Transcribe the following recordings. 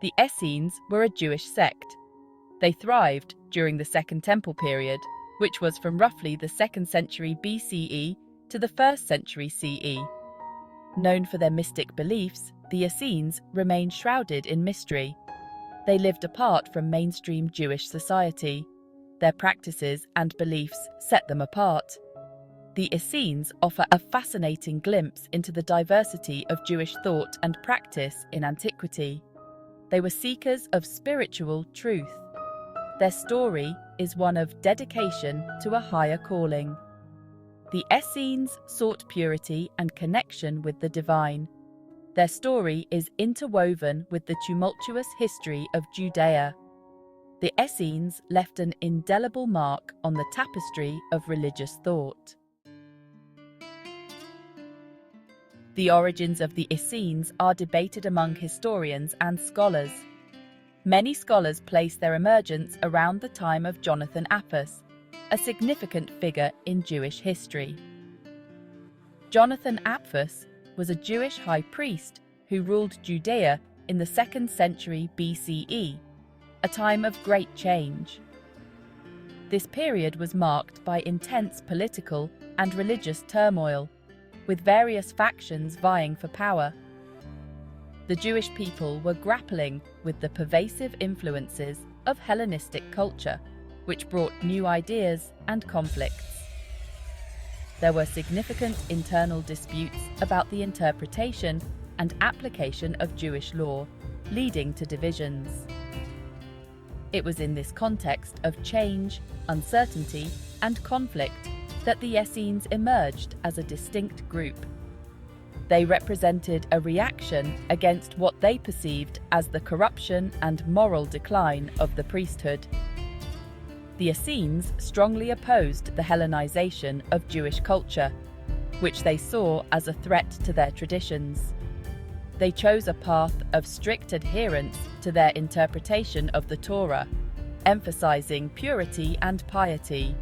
The Essenes were a Jewish sect. They thrived during the Second Temple period, which was from roughly the 2nd century BCE to the 1st century CE. Known for their mystic beliefs, the Essenes remained shrouded in mystery. They lived apart from mainstream Jewish society. Their practices and beliefs set them apart. The Essenes offer a fascinating glimpse into the diversity of Jewish thought and practice in antiquity. They were seekers of spiritual truth. Their story is one of dedication to a higher calling. The Essenes sought purity and connection with the divine. Their story is interwoven with the tumultuous history of Judea. The Essenes left an indelible mark on the tapestry of religious thought. The origins of the Essenes are debated among historians and scholars. Many scholars place their emergence around the time of Jonathan Apphus, a significant figure in Jewish history. Jonathan Apphus was a Jewish high priest who ruled Judea in the 2nd century BCE, a time of great change. This period was marked by intense political and religious turmoil, with various factions vying for power. The Jewish people were grappling with the pervasive influences of Hellenistic culture, which brought new ideas and conflicts. There were significant internal disputes about the interpretation and application of Jewish law, leading to divisions. It was in this context of change, uncertainty, and conflict that the Essenes emerged as a distinct group. They represented a reaction against what they perceived as the corruption and moral decline of the priesthood. The Essenes strongly opposed the Hellenization of Jewish culture, which they saw as a threat to their traditions. They chose a path of strict adherence to their interpretation of the Torah, emphasizing purity and piety.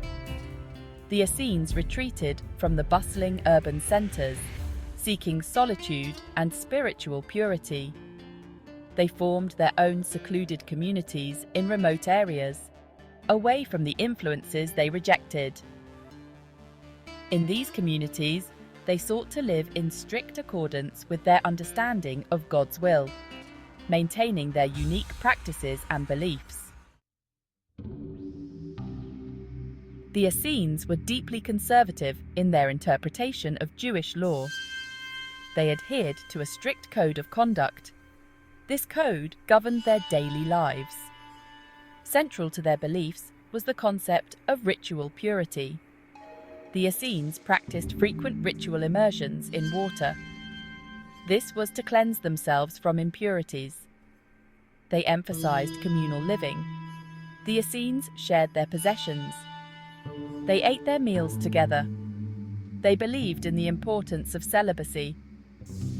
The Essenes retreated from the bustling urban centers, seeking solitude and spiritual purity. They formed their own secluded communities in remote areas, away from the influences they rejected. In these communities, they sought to live in strict accordance with their understanding of God's will, maintaining their unique practices and beliefs. The Essenes were deeply conservative in their interpretation of Jewish law. They adhered to a strict code of conduct. This code governed their daily lives. Central to their beliefs was the concept of ritual purity. The Essenes practiced frequent ritual immersions in water. This was to cleanse themselves from impurities. They emphasized communal living. The Essenes shared their possessions. They ate their meals together. They believed in the importance of celibacy.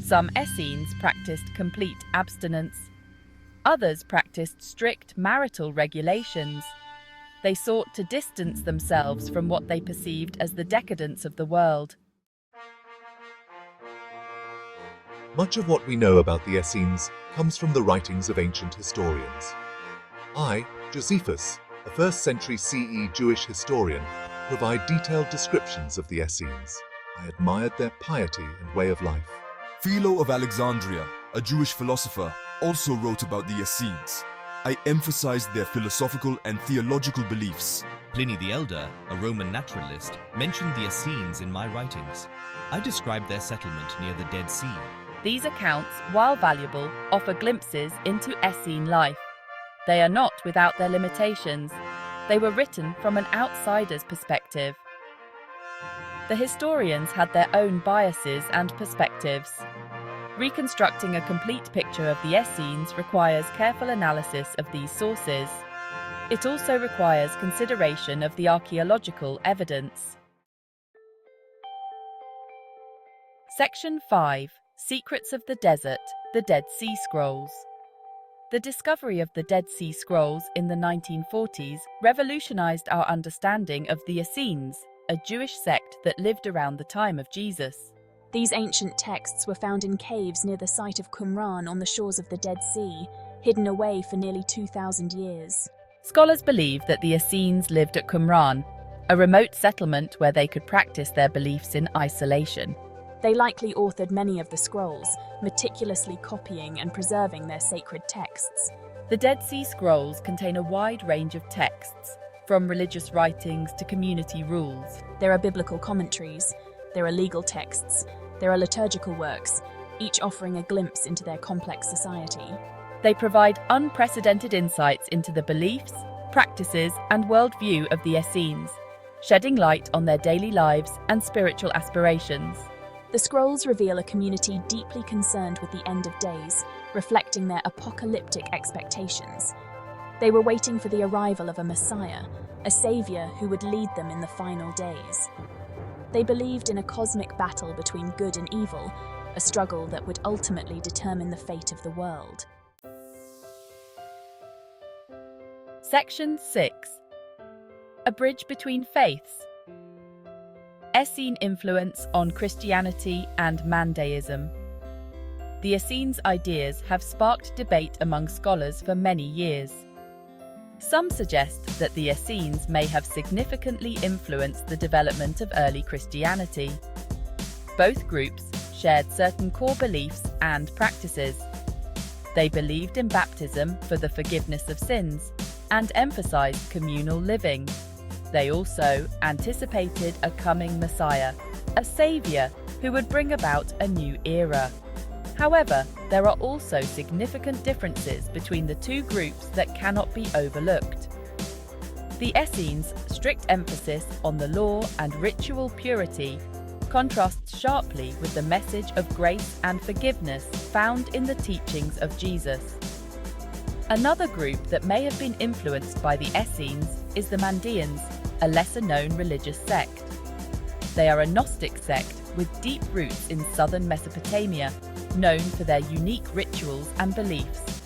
Some Essenes practiced complete abstinence. Others practiced strict marital regulations. They sought to distance themselves from what they perceived as the decadence of the world. Much of what we know about the Essenes comes from the writings of ancient historians. I, Josephus, a 1st century CE Jewish historian, provide detailed descriptions of the Essenes. I admired their piety and way of life. Philo of Alexandria, a Jewish philosopher, also wrote about the Essenes. I emphasized their philosophical and theological beliefs. Pliny the Elder, a Roman naturalist, mentioned the Essenes in my writings. I described their settlement near the Dead Sea. These accounts, while valuable, offer glimpses into Essene life. They are not without their limitations. They were written from an outsider's perspective. The historians had their own biases and perspectives. Reconstructing a complete picture of the Essenes requires careful analysis of these sources. It also requires consideration of the archaeological evidence. Section 5. Secrets of the Desert, the Dead Sea Scrolls. The discovery of the Dead Sea Scrolls in the 1940s revolutionized our understanding of the Essenes, a Jewish sect that lived around the time of Jesus. These ancient texts were found in caves near the site of Qumran on the shores of the Dead Sea, hidden away for nearly 2,000 years. Scholars believe that the Essenes lived at Qumran, a remote settlement where they could practice their beliefs in isolation. They likely authored many of the scrolls, meticulously copying and preserving their sacred texts. The Dead Sea Scrolls contain a wide range of texts, from religious writings to community rules. There are biblical commentaries, there are legal texts, there are liturgical works, each offering a glimpse into their complex society. They provide unprecedented insights into the beliefs, practices, and worldview of the Essenes, shedding light on their daily lives and spiritual aspirations. The scrolls reveal a community deeply concerned with the end of days, reflecting their apocalyptic expectations. They were waiting for the arrival of a Messiah, a savior who would lead them in the final days. They believed in a cosmic battle between good and evil, a struggle that would ultimately determine the fate of the world. Section 6. A Bridge Between Faiths. Essene influence on Christianity and Mandaism. The Essenes' ideas have sparked debate among scholars for many years. Some suggest that the Essenes may have significantly influenced the development of early Christianity. Both groups shared certain core beliefs and practices. They believed in baptism for the forgiveness of sins and emphasized communal living. They also anticipated a coming Messiah, a savior who would bring about a new era. However, there are also significant differences between the two groups that cannot be overlooked. The Essenes' strict emphasis on the law and ritual purity contrasts sharply with the message of grace and forgiveness found in the teachings of Jesus. Another group that may have been influenced by the Essenes is the Mandaeans, a lesser-known religious sect. They are a Gnostic sect with deep roots in southern Mesopotamia, known for their unique rituals and beliefs.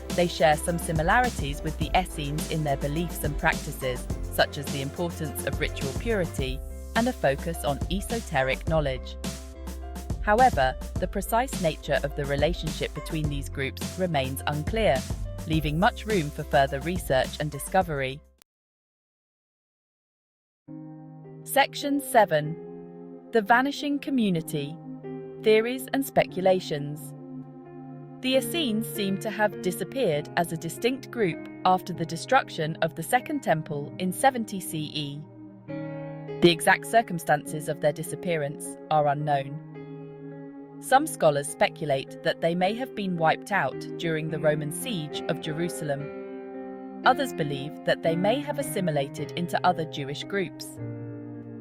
They share some similarities with the Essenes in their beliefs and practices, such as the importance of ritual purity and a focus on esoteric knowledge. However, the precise nature of the relationship between these groups remains unclear, leaving much room for further research and discovery. Section 7. The Vanishing Community. Theories and Speculations. The Essenes seem to have disappeared as a distinct group after the destruction of the Second Temple in 70 CE. The exact circumstances of their disappearance are unknown. Some scholars speculate that they may have been wiped out during the Roman siege of Jerusalem. Others believe that they may have assimilated into other Jewish groups.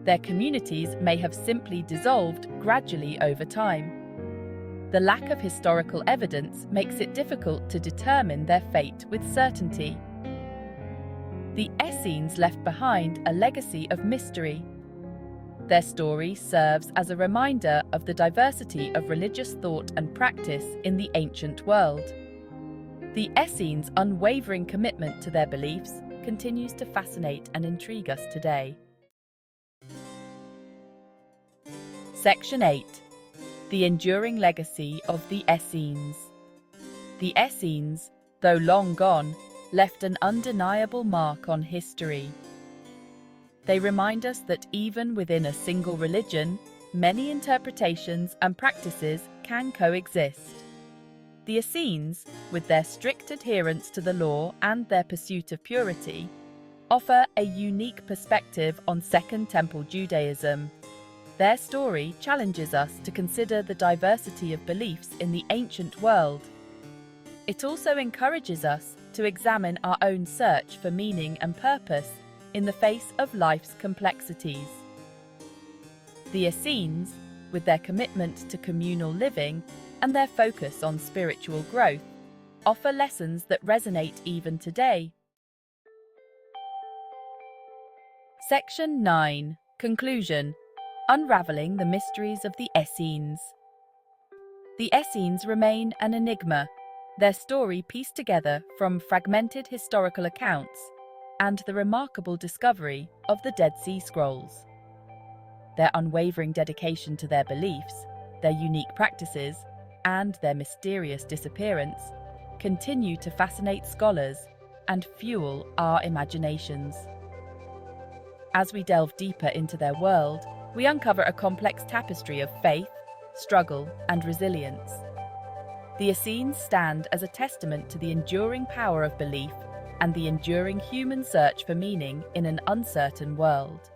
Their communities may have simply dissolved gradually over time. The lack of historical evidence makes it difficult to determine their fate with certainty. The Essenes left behind a legacy of mystery. Their story serves as a reminder of the diversity of religious thought and practice in the ancient world. The Essenes' unwavering commitment to their beliefs continues to fascinate and intrigue us today. Section 8. The Enduring Legacy of the Essenes. The Essenes, though long gone, left an undeniable mark on history. They remind us that even within a single religion, many interpretations and practices can coexist. The Essenes, with their strict adherence to the law and their pursuit of purity, offer a unique perspective on Second Temple Judaism. Their story challenges us to consider the diversity of beliefs in the ancient world. It also encourages us to examine our own search for meaning and purpose in the face of life's complexities. The Essenes, with their commitment to communal living and their focus on spiritual growth, offer lessons that resonate even today. Section 9. Conclusion. Unraveling the mysteries of the Essenes. The Essenes remain an enigma, their story pieced together from fragmented historical accounts and the remarkable discovery of the Dead Sea Scrolls. Their unwavering dedication to their beliefs, their unique practices, and their mysterious disappearance continue to fascinate scholars and fuel our imaginations. As we delve deeper into their world, we uncover a complex tapestry of faith, struggle, and resilience. The Essenes stand as a testament to the enduring power of belief and the enduring human search for meaning in an uncertain world.